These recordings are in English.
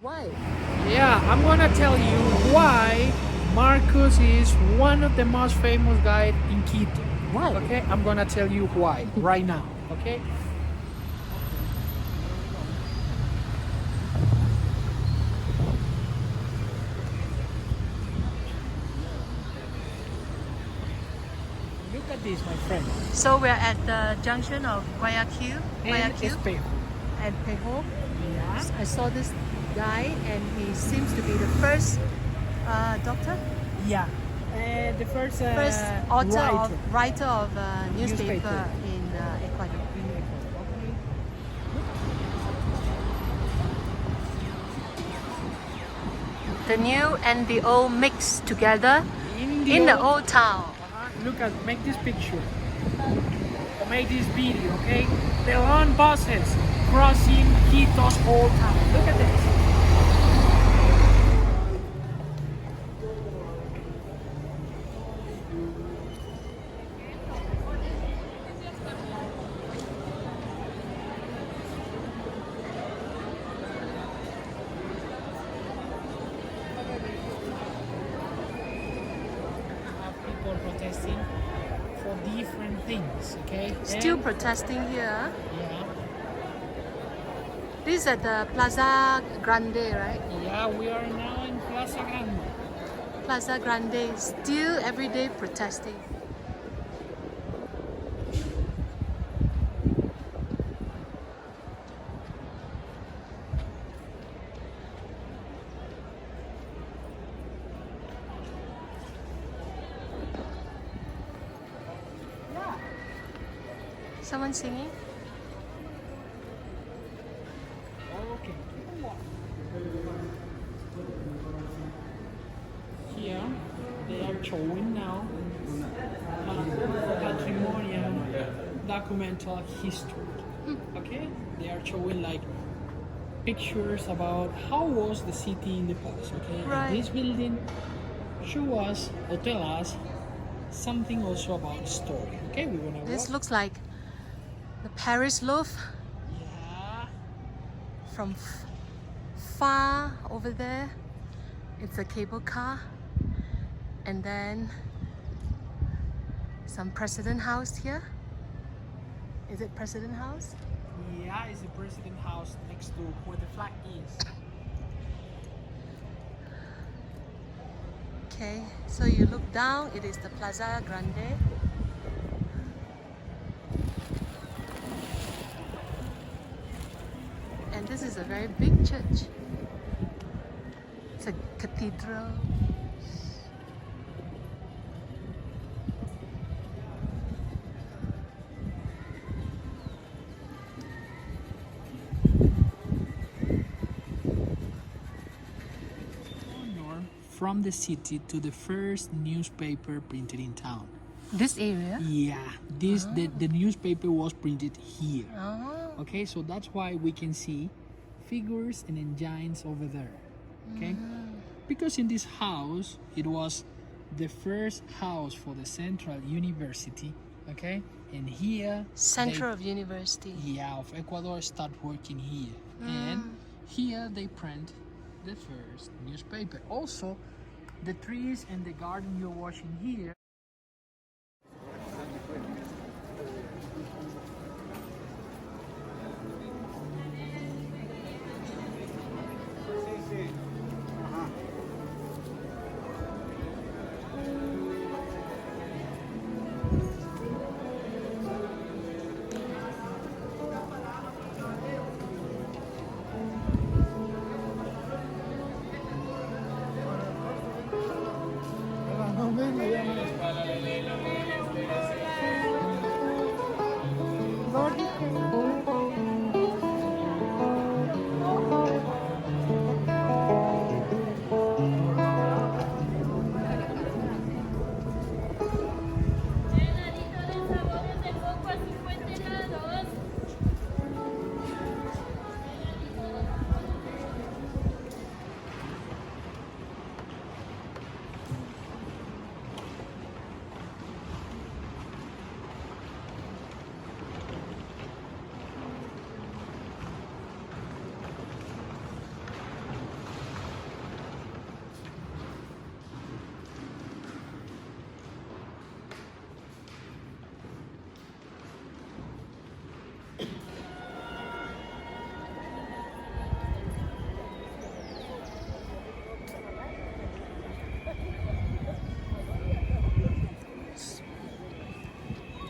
Why? Yeah, I'm gonna tell you why Marcus is one of the most famous guys in Quito. Why? Okay, I'm gonna tell you why right now. Okay. Look at this, my friend. So we're at the junction of Guayaquil And Espejo. and Pejo. Yeah. I saw this guy and he seems to be the first doctor, Yeah. The first, first author writer. of newspaper Newspaper. in Ecuador. Okay. The new and the old mixed together In the old town. Look at, make this picture or make this video, okay? The long buses crossing Quito's old town. Look at this. Have people protesting for different things, okay? Still And- protesting here. Yeah. This is at the Plaza Grande, right? Yeah, we are now in Plaza Grande. Plaza Grande, still every day protesting. Someone singing? Okay. Here they are showing now patrimonial documental history. Okay? They are showing like pictures about how was the city in the past. Okay? And Right. this building show us or tell us something also about story. Okay, we wanna This walk. looks like the Paris Louvre Yeah. from far over there. It's a cable car. And then some President House here. Is it President House? Yeah, it's the president house next to where the flag is. Okay, so you look down, it is the Plaza Grande. And this is a very big church. It's a cathedral. Honor from the city to the first newspaper printed in town. This area? Yeah, this the newspaper was printed here. Oh, Okay, so that's why we can see figures and engines over there. Okay, because in this house it was the first house for the Central University. Okay, and here center of university. yeah of Ecuador start working here, and here they print the first newspaper. Also, the trees and the garden you're watching here.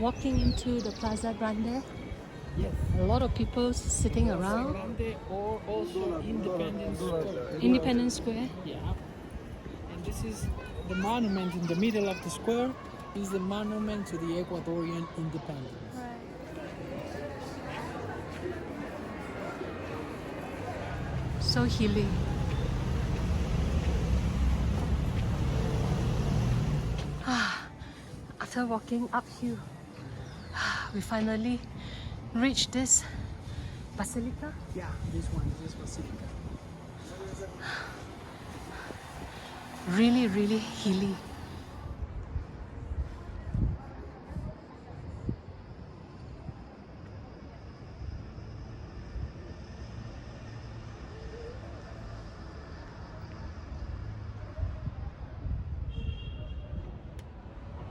walking into the Plaza Grande. Yes. A lot of people sitting around. Grande or also Independence Square. Independence Square. Yeah. And this is the monument in the middle of the square. Is the monument to the Ecuadorian independence. So healing. After walking uphill, we finally reached this basilica. Yeah, this one, this basilica. Really, really healing.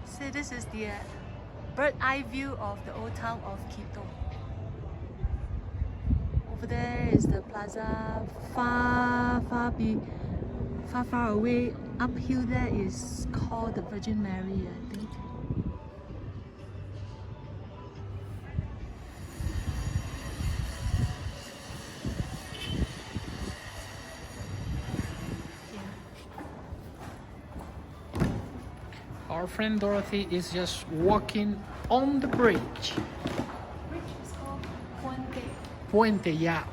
So this is the bird eye view of the old town of Quito. Over there is the plaza. Far away uphill there is called the Virgin Mary, I think. Our friend Dorothy is just walking on the bridge. Bridge is called Puente. Puente, yeah.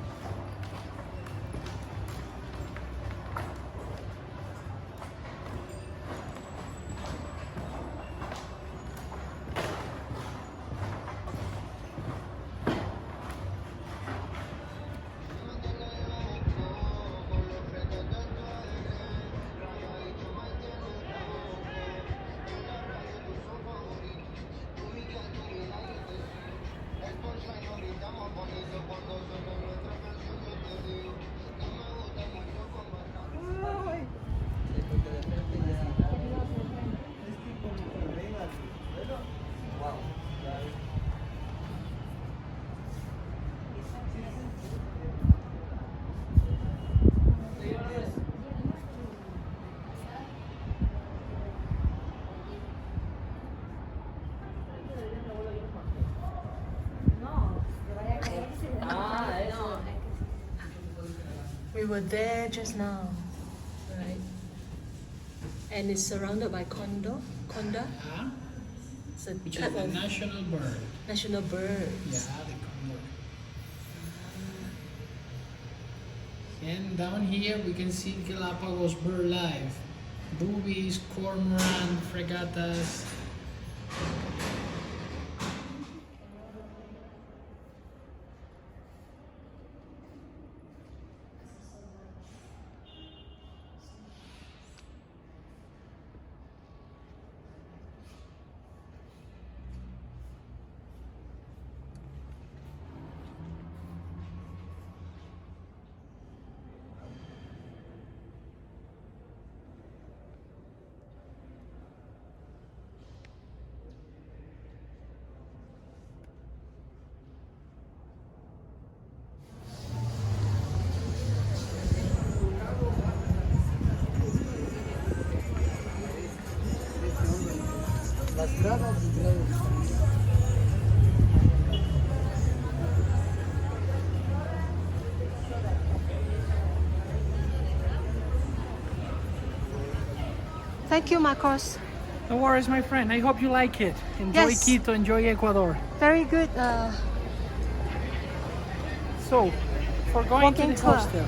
We were there just now, right? And it's surrounded by conda. Yeah. It's a Which is type the of national bird. national bird. Yeah, the condor. And down here we can see Galapagos bird life. Boobies, cormorant, fregatas. Thank you, Marcos. No worries, my friend. I hope you like it. Enjoy Yes. Quito, enjoy Ecuador. Very good So, for going walking to the tour. hostel,